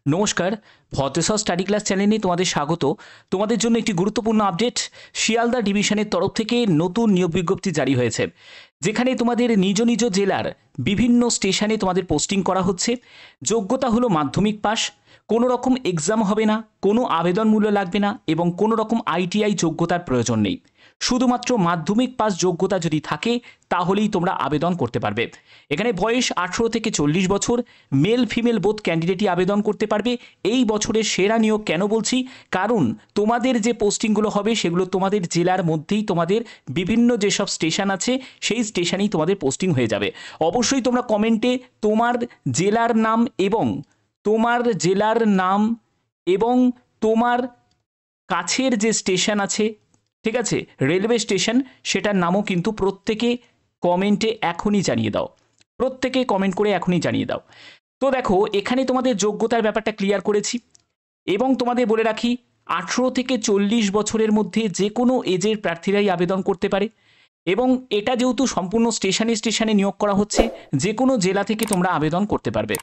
নমস্কার, Bhadreswar study class চ্যানেলে তোমাদের স্বাগত। তোমাদের জন্য একটি গুরুত্বপূর্ণ আপডেট। শিয়ালদা ডিভিশনের তরফ থেকে নতুন নিয়োগ বিজ্ঞপ্তি জারি হয়েছে, যেখানে তোমাদের নিজ নিজ জেলার বিভিন্ন স্টেশনে তোমাদের পোস্টিং করা হচ্ছে। যোগ্যতা হলো মাধ্যমিক পাস, কোনো রকম এক্সাম হবে না, কোনো আবেদন মূল্য লাগবে না এবং কোনো রকম আইটিআই যোগ্যতার প্রয়োজন নেই। শুধুমাত্র মাধ্যমিক পাস যোগ্যতা যদি থাকে তাহলেই তোমরা আবেদন করতে পারবে। এখানে বয়স 18 থেকে 40 বছর, মেল ফিমেল বোথ ক্যান্ডিডেটই আবেদন করতে পারবে। এই বছরের সেরা নিয়োগ কেন বলছি, কারণ তোমাদের যে পোস্টিংগুলো হবে সেগুলো তোমাদের জেলার মধ্যেই তোমাদের বিভিন্ন যেসব স্টেশন আছে সেই স্টেশনেই তোমাদের পোস্টিং হয়ে যাবে। অবশ্যই তোমরা কমেন্টে তোমার জেলার নাম এবং তোমার কাছের যে স্টেশন আছে, ঠিক আছে, রেলওয়ে স্টেশন, সেটার নামও কিন্তু প্রত্যেকে কমেন্টে এখনই জানিয়ে দাও। প্রত্যেকে কমেন্ট করে এখনই জানিয়ে দাও। তো দেখো, এখানে তোমাদের যোগ্যতার ব্যাপারটা ক্লিয়ার করেছি এবং তোমাদের বলে রাখি 18 থেকে 40 বছরের মধ্যে যে কোনো এজের প্রার্থীরাই আবেদন করতে পারে এবং এটা যেহেতু সম্পূর্ণ স্টেশনে নিয়োগ করা হচ্ছে, যে কোনো জেলা থেকে তোমরা আবেদন করতে পারবে।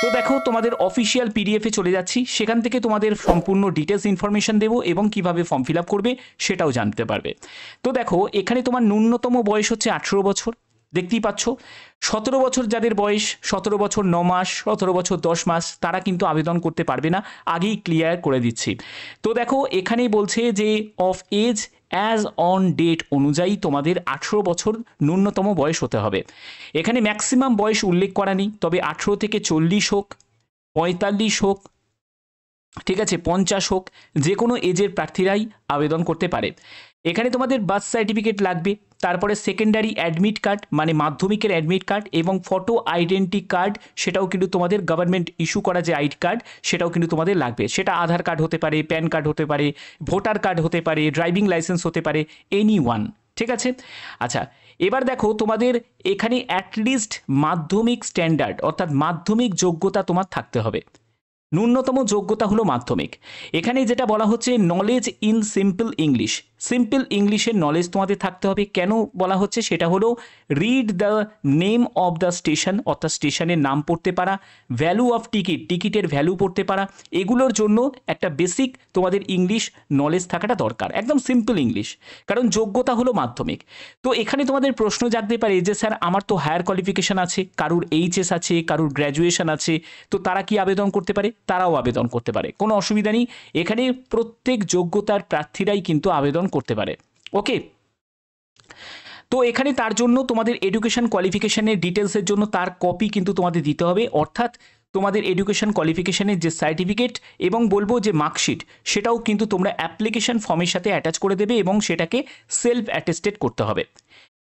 তো দেখো, তোমাদের অফিসিয়াল পিডিএফে চলে যাচ্ছি, সেখান থেকে তোমাদের সম্পূর্ণ ডিটেলস ইনফরমেশন দেবো এবং কিভাবে ফর্ম ফিল আপ করবে সেটাও জানতে পারবে। তো দেখো, এখানে তোমার ন্যূনতম বয়স হচ্ছে 18 বছর, দেখতেই পাচ্ছ। 17 বছর যাদের বয়স, 17 বছর 9 মাস, 17 বছর 10 মাস, তারা কিন্তু আবেদন করতে পারবে না, আগেই ক্লিয়ার করে দিচ্ছি। তো দেখো, এখানেই বলছে যে of age as on date অনুযায়ী তোমাদের 18 বছর ন্যূনতম বয়স হতে হবে। এখানে ম্যাক্সিমাম বয়স উল্লেখ করা নেই, তবে 18 থেকে 40 হোক, 45 হোক, ঠিক আছে, 50 হোক, যে কোনো এজের প্রার্থীরাই আবেদন করতে পারে। এখানে তোমাদের বার্থ সার্টিফিকেট লাগবে, তারপরে সেকেন্ডারি অ্যাডমিট কার্ড মানে মাধ্যমিকের অ্যাডমিট কার্ড এবং ফটো আইডেন্টি কার্ড, সেটাও কিন্তু তোমাদের গভর্নমেন্ট ইস্যু করা যে আইডি কার্ড সেটাও কিন্তু তোমাদের লাগবে। সেটা আধার কার্ড হতে পারে, প্যান কার্ড হতে পারে, ভোটার কার্ড হতে পারে, ড্রাইভিং লাইসেন্স হতে পারে, এনি ওয়ান, ঠিক আছে। আচ্ছা, এবার দেখো, তোমাদের এখানে অ্যাটলিস্ট মাধ্যমিক স্ট্যান্ডার্ড অর্থাৎ মাধ্যমিক যোগ্যতা তোমার থাকতে হবে। ন্যূনতম যোগ্যতা হলো মাধ্যমিক। এখানে যেটা বলা হচ্ছে knowledge in simple English, simple ইংলিশের নলেজ তোমাদের থাকতে হবে। কেন বলা হচ্ছে সেটা হলো read the name of the station অর্থাৎ স্টেশনের নাম পড়তে পারা, ভ্যালু অফ টিকিটের ভ্যালু পড়তে পারা, এগুলোর জন্য একটা বেসিক তোমাদের ইংলিশ নলেজ থাকাটা দরকার, একদম সিম্পল ইংলিশ, কারণ যোগ্যতা হলো মাধ্যমিক। তো এখানে তোমাদের প্রশ্ন জাগতে পারে যে স্যার আমার তো হায়ার কোয়ালিফিকেশান আছে, কারুর এইচএস আছে, কারুর গ্র্যাজুয়েশন আছে, তো তারা কি আবেদন করতে পারে? তারাও আবেদন করতে পারে, কোনো অসুবিধা নেই। এখানে প্রত্যেক যোগ্যতার প্রার্থীরাই কিন্তু আবেদন করতে পারে। ওকে, তো এখানে তার জন্য তোমাদের এডুকেশন কোয়ালিফিকেশনের ডিটেলসের জন্য তার কপি কিন্তু তোমাদের দিতে হবে, অর্থাৎ তোমাদের এডুকেশন কোয়ালিফিকেশনের যে সার্টিফিকেট এবং বলবো যে মার্কশিট, সেটাও কিন্তু তোমরা অ্যাপ্লিকেশন ফর্মের সাথে অ্যাটাচ করে দেবে এবং সেটাকে সেলফ অ্যাটেস্টেড করতে হবে।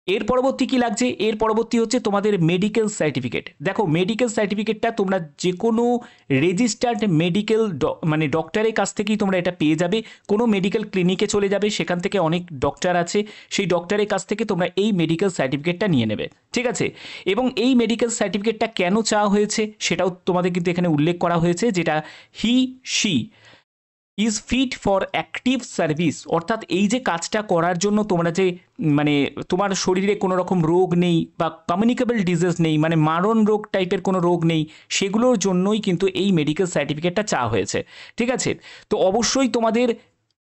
এর পরবর্তী কি লাগছে? এর পরবর্তী হচ্ছে তোমাদের মেডিকেল সার্টিফিকেট। দেখো, মেডিকেল সার্টিফিকেটটা তোমরা যে কোনো রেজিস্টার্ড মেডিকেল মানে ডক্টরের কাছ থেকেই তোমরা এটা পেয়ে যাবে। কোনো মেডিকেল ক্লিনিকে চলে যাবে, সেখান থেকে অনেক ডক্টর আছে, সেই ডক্টরের কাছ থেকে তোমরা এই মেডিকেল সার্টিফিকেটটা নিয়ে নেবে, ঠিক আছে। এবং এই মেডিকেল সার্টিফিকেটটা কেন চাওয়া হয়েছে সেটাও তোমাদের কিন্তু এখানে উল্লেখ করা হয়েছে, যেটা she is fit for active service, অর্থাৎ এই যে কাজটা করার জন্য তোমরা যে মানে তোমার শরীরে কোনো রকম রোগ নেই বা কমিউনিকেবল ডিজিজ নেই, মানে মারণ রোগ টাইপের কোনো রোগ নেই, সেগুলোর জন্যই কিন্তু এই মেডিকেল সার্টিফিকেটটা চাওয়া হয়েছে, ঠিক আছে। তো অবশ্যই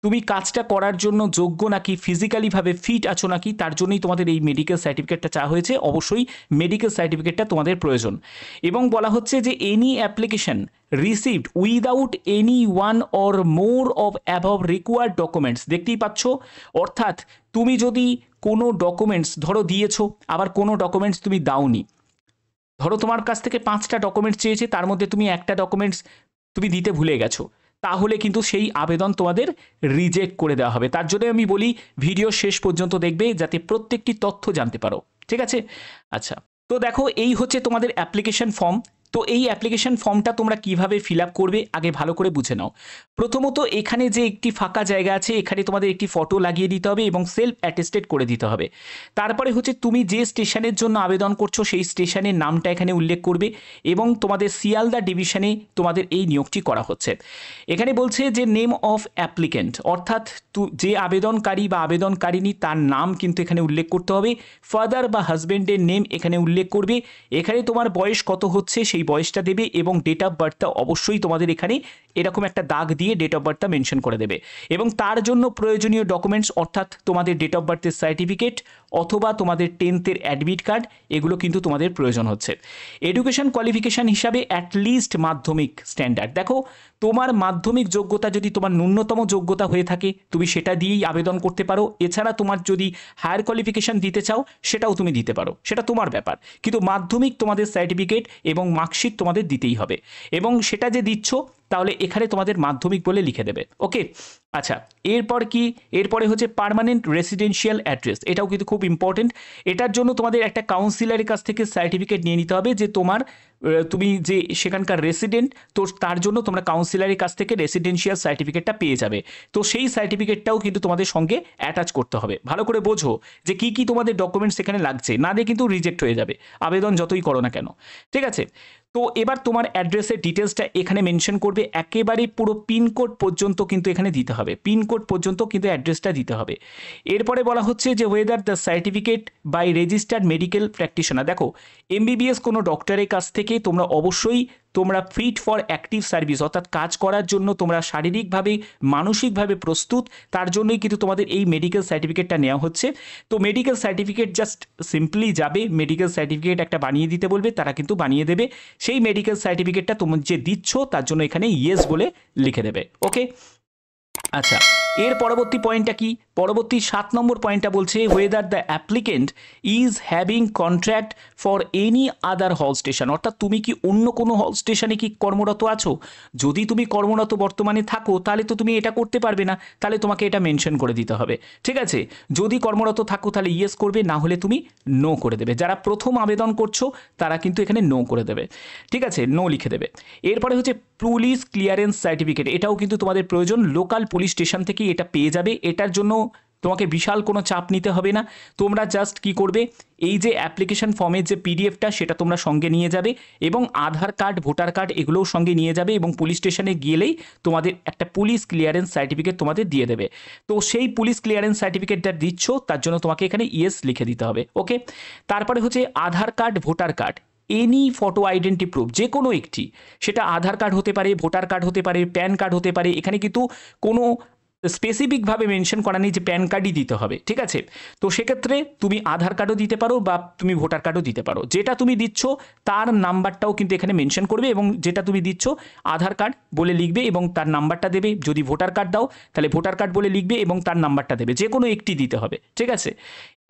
তুমি কাজটা করার জন্য যোগ্য নাকি, ফিজিক্যালিভাবে ফিট আছো নাকি, তার জন্যই তোমাদের এই মেডিকেল সার্টিফিকেটটা চাওয়া হয়েছে। অবশ্যই মেডিকেল সার্টিফিকেটটা তোমাদের প্রয়োজন। এবং বলা হচ্ছে যে any application received without any one or more of above required documents, দেখতেই পাচ্ছ, অর্থাৎ তুমি যদি কোনো ডকুমেন্টস ধরো দিয়েছো, আবার কোনো ডকুমেন্টস তুমি দাওনি, ধরো তোমার কাছ থেকে 5টা ডকুমেন্টস চেয়েছে, তার মধ্যে তুমি একটা ডকুমেন্টস তুমি দিতে ভুলে গেছো, তাহলে কিন্তু সেই আবেদন তোমাদের রিজেক্ট করে দেওয়া হবে। তার জন্য আমি বলি ভিডিও শেষ পর্যন্ত দেখবে, যাতে প্রত্যেকটি তথ্য জানতে পারো, ঠিক আছে। আচ্ছা, তো দেখো, এই হচ্ছে তোমাদের অ্যাপ্লিকেশন ফর্ম। তো এই অ্যাপ্লিকেশন ফর্মটা তোমরা কিভাবে ফিল আপ করবে আগে ভালো করে বুঝে নাও। প্রথমত, এখানে যে একটি ফাঁকা জায়গা আছে, এখানে তোমাদের একটি ফটো লাগিয়ে দিতে হবে এবং সেলফ অ্যাটেস্টেড করে দিতে হবে। তারপরে হচ্ছে তুমি যে স্টেশনের জন্য আবেদন করছো সেই স্টেশনের নামটা এখানে উল্লেখ করবে এবং তোমাদের শিয়ালদা ডিভিশনে তোমাদের এই নিয়োগটি করা হচ্ছে। এখানে বলছে যে নেম অফ অ্যাপ্লিক্যান্ট, অর্থাৎ যে আবেদনকারী বা আবেদনকারিনী তার নাম কিন্তু এখানে উল্লেখ করতে হবে। ফাদার বা হাজব্যান্ডের নেম এখানে উল্লেখ করবে। এখানে তোমার বয়স কত হচ্ছে সেই সেই বয়সটা দেবে এবং ডেট অফ বার্থটা অবশ্যই তোমাদের এখানে এরকম একটা দাগ দিয়ে ডেট অফ বার্থটা মেনশন করে দেবে এবং তার জন্য প্রয়োজনীয় ডকুমেন্টস অর্থাৎ তোমাদের ডেট অফ বার্থের সার্টিফিকেট অথবা তোমাদের 10th অ্যাডমিট কার্ড এগুলো কিন্তু তোমাদের প্রয়োজন হচ্ছে। এডুকেশন কোয়ালিফিকেশান হিসাবে অ্যাটলিস্ট মাধ্যমিক স্ট্যান্ডার্ড, দেখো তোমার মাধ্যমিক যোগ্যতা যদি তোমার ন্যূনতম যোগ্যতা হয়ে থাকে তুমি সেটা দিয়েই আবেদন করতে পারো। এছাড়া তোমার যদি হায়ার কোয়ালিফিকেশান দিতে চাও সেটাও তুমি দিতে পারো, সেটা তোমার ব্যাপার, কিন্তু মাধ্যমিক তোমাদের সার্টিফিকেট এবং মার্কশিট তোমাদের দিতেই হবে এবং সেটা যে দিচ্ছ তাহলে এখানে তোমাদের মাধ্যমিক বলে লিখে দেবে। ওকে, আচ্ছা এরপর কি, এরপরে হচ্ছে পার্মানেন্ট রেসিডেন্সিয়াল অ্যাড্রেস, এটাও কিন্তু খুব ইম্পর্টেন্ট। এটার জন্য তোমাদের একটা কাউন্সিলরের কাছ থেকে সার্টিফিকেট নিয়ে নিতে হবে যে তুমি যে সেখানকার রেসিডেন্ট, তো তার জন্য তোমরা কাউন্সিলরের কাছ থেকে রেসিডেন্সিয়াল সার্টিফিকেটটা পেয়ে যাবে। তো সেই সার্টিফিকেটটাও কিন্তু তোমাদের সঙ্গে অ্যাটাচ করতে হবে। ভালো করে বোঝো যে কি কি তোমাদের ডকুমেন্টস এখানে লাগছে, না দিয়ে কিন্তু রিজেক্ট হয়ে যাবে আবেদন যতই করো না কেন। ঠিক আছে, তো এবার তোমার অ্যাড্রেসের ডিটেলসটা এখানে মেনশন করবে, একেবারে পুরো পিনকোড পর্যন্ত কিন্তু এখানে দিতে হবে, পিনকোড পর্যন্ত কিন্তু অ্যাড্রেসটা দিতে হবে। এরপরে বলা হচ্ছে যে whether the certificate by registered medical practitioner, দেখো এমবিবিএস কোনো ডক্টরের কাছ থেকে তোমরা অবশ্যই তোমরা ফিট ফর অ্যাক্টিভ সার্ভিস অর্থাৎ কাজ করার জন্য তোমরা শারীরিকভাবে মানসিকভাবে প্রস্তুত, তার জন্যই কিন্তু তোমাদের এই মেডিকেল সার্টিফিকেটটা নেওয়া হচ্ছে। তো মেডিকেল সার্টিফিকেট জাস্ট সিম্পলি যাবে, মেডিকেল সার্টিফিকেট একটা বানিয়ে দিতে বলবে, তারা কিন্তু বানিয়ে দেবে। সেই মেডিকেল সার্টিফিকেটটা তোমরা যে দিচ্ছ তার জন্য এখানে ইয়েস বলে লিখে দেবে। ওকে, আচ্ছা এর পরবর্তী পয়েন্টটা কি, পরবর্তী 7 নম্বর পয়েন্টটা বলছে whether the applicant is having contract for any other হল স্টেশন, অর্থাৎ তুমি কি অন্য কোনো হল স্টেশনে কি কর্মরত আছো। যদি তুমি কর্মরত বর্তমানে থাকো তাহলে তো তুমি এটা করতে পারবে না, তাহলে তোমাকে এটা মেনশন করে দিতে হবে। ঠিক আছে, যদি কর্মরত থাকো তাহলে ইয়েস করবে, না হলে তুমি নো করে দেবে। যারা প্রথম আবেদন করছো তারা কিন্তু এখানে নো করে দেবে। ঠিক আছে, নো লিখে দেবে। এরপরে হচ্ছে পুলিশ ক্লিয়ারেন্স সার্টিফিকেট, এটাও কিন্তু তোমাদের প্রয়োজন, লোকাল পুলিশ স্টেশন থেকে এটা পেয়ে যাবে। এটার জন্য তোমাকে বিশাল কোনো চাপ নিতে হবে না, তোমরা জাস্ট কি করবে, এই যে অ্যাপ্লিকেশন ফর্মের যে পিডিএফটা সেটা তোমরা সঙ্গে নিয়ে যাবে এবং আধার কার্ড ভোটার কার্ড এগুলোও সঙ্গে নিয়ে যাবে এবং পুলিশ স্টেশনে গেলেই তোমাদের একটা পুলিশ ক্লিয়ারেন্স সার্টিফিকেট তোমাদের দিয়ে দেবে। তো সেই পুলিশ ক্লিয়ারেন্স সার্টিফিকেটটা দিচ্ছ তার জন্য তোমাকে এখানে ইয়েস লিখে দিতে হবে। ওকে, তারপরে হচ্ছে Aadhaar card voter card any photo identity proof, যে কোনো একটি, সেটা আধার কার্ড হতে পারে, ভোটার কার্ড হতে পারে, প্যান কার্ড হতে পারে, এখানে কিন্তু কোনো স্পেসিফিকভাবে মেনশন করা নেই যে প্যান কার্ডই দিতে হবে। ঠিক আছে, তো সেক্ষেত্রে তুমি আধার কার্ডও দিতে পারো বা তুমি ভোটার কার্ডও দিতে পারো, যেটা তুমি দিচ্ছ তার নাম্বারটাও কিন্তু এখানে মেনশন করবে এবং যেটা তুমি দিচ্ছ আধার কার্ড বলে লিখবে এবং তার নাম্বারটা দেবে। যদি ভোটার কার্ড দাও তাহলে ভোটার কার্ড বলে লিখবে এবং তার নাম্বারটা দেবে, যে কোনো একটি দিতে হবে। ঠিক আছে,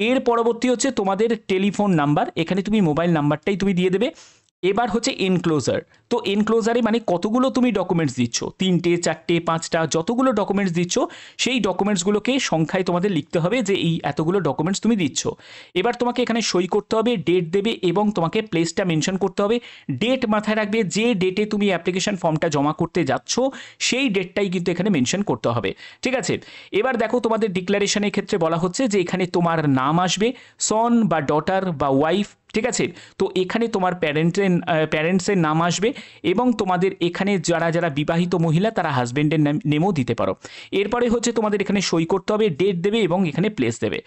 এর পরবর্তী হচ্ছে তোমাদের টেলিফোন নাম্বার, এখানে তুমি মোবাইল নাম্বারটাই তুমি দিয়ে দেবে। এবার হচ্ছে এনক্লোজার, তো এনক্লোজারে মানে কতগুলো তুমি ডকুমেন্টস দিচ্ছ, 3টে 4টে 5টা যতগুলো ডকুমেন্টস দিচ্ছ সেই ডকুমেন্টসগুলোকে সংখ্যায় তোমাদের লিখতে হবে যে এই এতগুলো ডকুমেন্টস তুমি দিচ্ছ। এবার তোমাকে এখানে সই করতে হবে, ডেট দেবে এবং তোমাকে প্লেসটা মেনশন করতে হবে। ডেট মাথায় রাখবে, যে ডেটে তুমি অ্যাপ্লিকেশন ফর্মটা জমা করতে যাচ্ছ সেই ডেটটাই কিন্তু এখানে মেনশন করতে হবে। ঠিক আছে, এবার দেখো তোমাদের ডিক্লারেশনের ক্ষেত্রে বলা হচ্ছে যে এখানে তোমার নাম আসবে, সন বা ডটার বা ওয়াইফ। ঠিক আছে, তো এখানে তোমার প্যারেন্টসের নাম আসবে এবং তোমাদের এখানে যারা যারা বিবাহিত মহিলা তারা হাজব্যান্ডের নেমও দিতে পারো। এরপরে হচ্ছে তোমাদের এখানে সই করতে হবে, ডেট দেবে এবং এখানে প্লেস দেবে।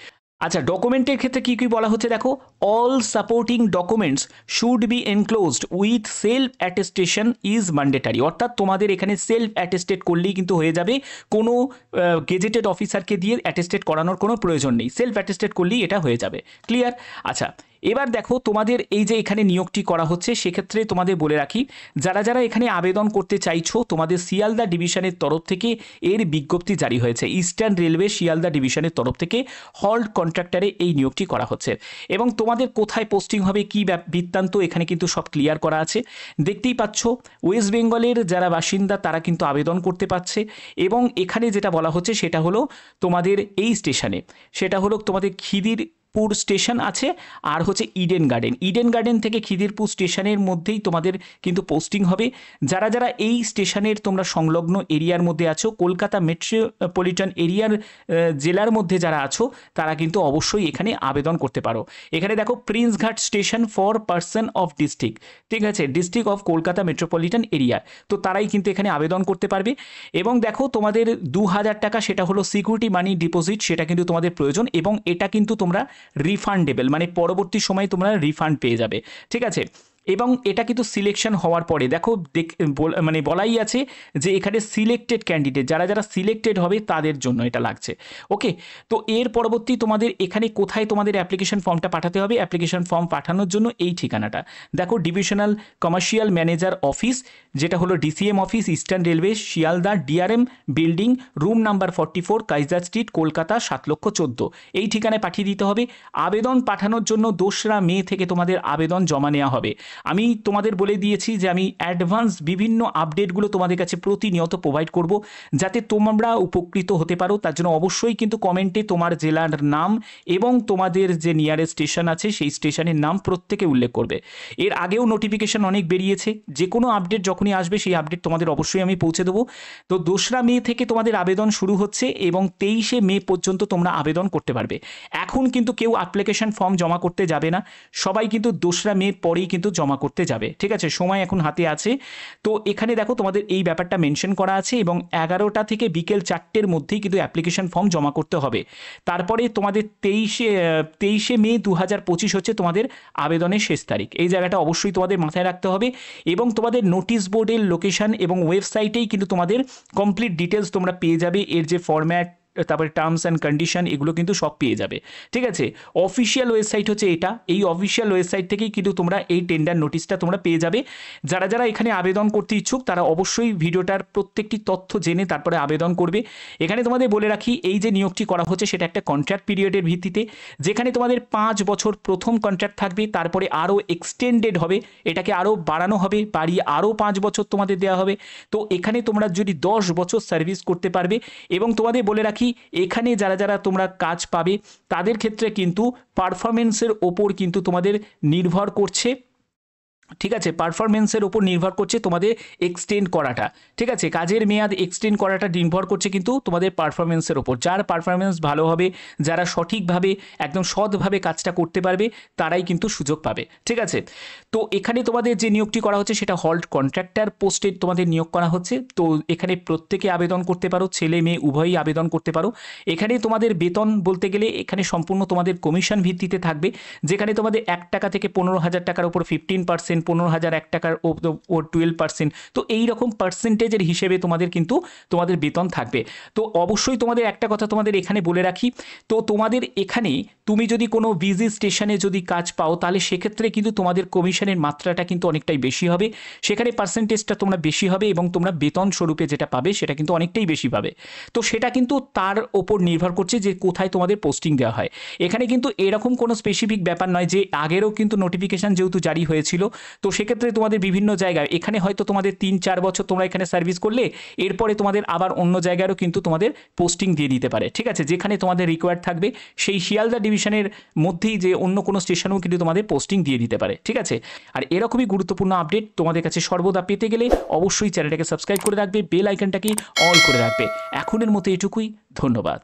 আচ্ছা ডকুমেন্টের ক্ষেত্রে কী কী বলা হচ্ছে দেখো, all supporting documents should be enclosed with self attestation is mandatory, অর্থাৎ তোমাদের এখানে সেলফ অ্যাটেস্টেড করলেই কিন্তু হয়ে যাবে, কোনো গেজেটেড অফিসারকে দিয়ে অ্যাটেস্টেড করানোর কোনো প্রয়োজন নেই, সেলফ অ্যাটেস্টেড করলেই এটা হয়ে যাবে। ক্লিয়ার? আচ্ছা এবার দেখো তোমাদের এই যে এখানে নিয়োগটি করা হচ্ছে সেক্ষেত্রে তোমাদের বলে রাখি, যারা যারা এখানে আবেদন করতে চাইছো তোমাদের শিয়ালদা ডিভিশনের তরফ থেকে এর বিজ্ঞপ্তি জারি হয়েছে, ইস্টার্ন রেলওয়ে শিয়ালদা ডিভিশনের তরফ থেকে হল্ট কন্ট্রাক্টরে এই নিয়োগটি করা হচ্ছে এবং তোমাদের কোথায় পোস্টিং হবে কী বৃত্তান্ত এখানে কিন্তু সব ক্লিয়ার করা আছে। দেখতেই পাচ্ছ ওয়েস্ট বেঙ্গলের যারা বাসিন্দা তারা কিন্তু আবেদন করতে পারছে এবং এখানে যেটা বলা হচ্ছে সেটা হলো তোমাদের এই স্টেশনে, সেটা হলো তোমাদের খিদিরপুর স্টেশন আছে আর হচ্ছে ইডেন গার্ডেন থেকে খিদিরপুর স্টেশনের মধ্যেই তোমাদের কিন্তু পোস্টিং হবে। যারা যারা এই স্টেশনের তোমরা সংলগ্ন এরিয়ার মধ্যে আছো, কলকাতা মেট্রোপলিটন এরিয়ার জেলার মধ্যে যারা আছো তারা কিন্তু অবশ্যই এখানে আবেদন করতে পারো। এখানে দেখো Princeghat station for person of district, ঠিক আছে, district of Kolkata metropolitan area, তো তারাই কিন্তু এখানে আবেদন করতে পারবে। এবং দেখো তোমাদের 2000 টাকা সেটা হলো সিকিউরিটি মানি ডিপোজিট, সেটা কিন্তু তোমাদের প্রয়োজন এবং এটা কিন্তু তোমরা রিফান্ডেবল, মানে পরবর্তী সময়ে তোমরা রিফান্ড পেয়ে যাবে। ঠিক আছে, এবং এটা কিন্তু সিলেকশন হওয়ার পরে দেখো মানে বলাই আছে যে এখানে সিলেক্টেড ক্যান্ডিডেট, যারা যারা সিলেক্টেড হবে তাদের জন্য এটা লাগছে। ওকে, তো এর পরবর্তী তোমাদের এখানে কোথায় তোমাদের অ্যাপ্লিকেশন ফর্মটা পাঠাতে হবে? অ্যাপ্লিকেশন ফর্ম পাঠানোর জন্য এই ঠিকানাটা দেখো, ডিভিশনাল কমার্শিয়াল ম্যানেজার অফিস, যেটা হলো DCM office, eastern railway, Sealdah, DRM building, room number 44, Kaiser street, Kolkata 7,14,000 এই ঠিকানায় পাঠিয়ে দিতে হবে। আবেদন পাঠানোর জন্য 2রা মে থেকে তোমাদের আবেদন জমা নেওয়া হবে। আমি তোমাদের বলে দিয়েছি যে আমি অ্যাডভান্স বিভিন্ন আপডেটগুলো তোমাদের কাছে প্রতিনিয়ত প্রোভাইড করব, যাতে তোমরা উপকৃত হতে পারো। তার জন্য অবশ্যই কিন্তু কমেন্টে তোমার জেলার নাম এবং তোমাদের যে নিয়ারেস্ট স্টেশন আছে সেই স্টেশনের নাম প্রত্যেকে উল্লেখ করবে। এর আগেও নোটিফিকেশন অনেক বেরিয়েছে, যে কোনো আপডেট যখনই আসবে সেই আপডেট তোমাদের অবশ্যই আমি পৌঁছে দেবো। তো 2রা মে থেকে তোমাদের আবেদন শুরু হচ্ছে এবং 23শে মে পর্যন্ত তোমরা আবেদন করতে পারবে। এখন কিন্তু কেউ অ্যাপ্লিকেশন ফর্ম জমা করতে যাবে না, সবাই কিন্তু 2রা মে পরেই কিন্তু জমা করতে যাবে। ঠিক আছে, সময় এখন হাতে আছে। তো এখানে দেখো তোমাদের এই ব্যাপারটা মেনশন করা আছে এবং 11টা থেকে বিকেল 4টের মধ্যেই কিন্তু অ্যাপ্লিকেশন ফর্ম জমা করতে হবে। তারপরে তোমাদের 23শে মে 2025 হচ্ছে তোমাদের আবেদনের শেষ তারিখ। এই জায়গাটা অবশ্যই তোমাদের মাথায় রাখতে হবে এবং তোমাদের নোটিশ বোর্ডের লোকেশন এবং ওয়েবসাইটেই কিন্তু তোমাদের কমপ্লিট ডিটেলস তোমরা পেয়ে যাবে। এর যে ফরম্যাট, তারপরে টার্মস অ্যান্ড কন্ডিশন, এগুলো কিন্তু সব পেয়ে যাবে। ঠিক আছে, অফিসিয়াল ওয়েবসাইট হচ্ছে এটা, এই অফিসিয়াল ওয়েবসাইট থেকেই কিন্তু তোমরা এই টেন্ডার নোটিশটা তোমরা পেয়ে যাবে। যারা যারা এখানে আবেদন করতে ইচ্ছুক তারা অবশ্যই ভিডিওটার প্রত্যেকটি তথ্য জেনে তারপরে আবেদন করবে। এখানে তোমাদের বলে রাখি, এই যে নিয়োগটি করা হচ্ছে সেটা একটা কন্ট্রাক্ট পিরিয়ডের ভিত্তিতে, যেখানে তোমাদের 5 বছর প্রথম কন্ট্রাক্ট থাকবে, তারপরে আরও এক্সটেন্ডেড হবে, এটাকে আরও বাড়ানো হবে, বাড়িয়ে আরও 5 বছর তোমাদের দেওয়া হবে। তো এখানে তোমরা যদি 10 বছর সার্ভিস করতে পারবে। এবং তোমাদের বলে রাখি, এখানে যারা যারা তোমরা কাজ পাবে তাদের ক্ষেত্রে কিন্তু পারফরমেন্সের ওপর কিন্তু তোমাদের নির্ভর করছে। ঠিক আছে, পারফরমেন্সের ওপর নির্ভর করছে তোমাদের এক্সটেন্ড করাটা। ঠিক আছে, কাজের মেয়াদ এক্সটেন্ড করাটা নির্ভর করছে কিন্তু তোমাদের পারফরমেন্সের ওপর। যার পারফরমেন্স ভালো হবে, যারা সঠিকভাবে একদম সৎভাবে কাজটা করতে পারবে, তারাই কিন্তু সুযোগ পাবে। ঠিক আছে, তো এখানে তোমাদের যে নিয়োগটি করা হচ্ছে সেটা হল্ট কন্ট্রাক্টর পোস্টে তোমাদের নিয়োগ করা হচ্ছে। তো এখানে প্রত্যেকে আবেদন করতে পারো, ছেলে মেয়ে উভয়ই আবেদন করতে পারো। এখানে তোমাদের বেতন বলতে গেলে এখানে সম্পূর্ণ তোমাদের কমিশন ভিত্তিতে থাকবে, যেখানে তোমাদের 1 টাকা থেকে 15,000 টাকার উপর 15%, 15,001 টাকার ও 12%। তো এইরকম পার্সেন্টেজের হিসেবে তোমাদের কিন্তু তোমাদের বেতন থাকবে। তো অবশ্যই তোমাদের একটা কথা তোমাদের এখানে বলে রাখি, তো তোমাদের এখানে তুমি যদি কোনো বিজি স্টেশনে যদি কাজ পাও তাহলে সেক্ষেত্রে কিন্তু তোমাদের কমিশনের মাত্রাটা কিন্তু অনেকটাই বেশি হবে, সেখানে পার্সেন্টেজটা তোমরা বেশি হবে এবং তোমরা বেতন স্বরূপে যেটা পাবে সেটা কিন্তু অনেকটাই বেশি পাবে। তো সেটা কিন্তু তার ওপর নির্ভর করছে যে কোথায় তোমাদের পোস্টিং দেওয়া হয়। এখানে কিন্তু এরকম কোনো স্পেসিফিক ব্যাপার নয় যে আগেরও কিন্তু নোটিফিকেশান যেহেতু জারি হয়েছিল, তো সেক্ষেত্রে তোমাদের বিভিন্ন জায়গায় এখানে হয়তো তোমাদের 3-4 বছর তোমরা এখানে সার্ভিস করলে এরপরে তোমাদের আবার অন্য জায়গায়ও কিন্তু তোমাদের পোস্টিং দিয়ে দিতে পারে। ঠিক আছে, যেখানে তোমাদের রিকোয়ার্ড থাকবে সেই শিয়ালদা ডিভিশনের মধ্যেই যে অন্য কোনো স্টেশনেও কিন্তু তোমাদের পোস্টিং দিয়ে দিতে পারে। ঠিক আছে, আর এরকমই গুরুত্বপূর্ণ আপডেট তোমাদের কাছে সর্বদা পেতে গেলে অবশ্যই চ্যানেলটাকে সাবস্ক্রাইব করে রাখবে, বেল আইকনটাকে অল করে রাখবে। এখনের মতো এটুকুই, ধন্যবাদ।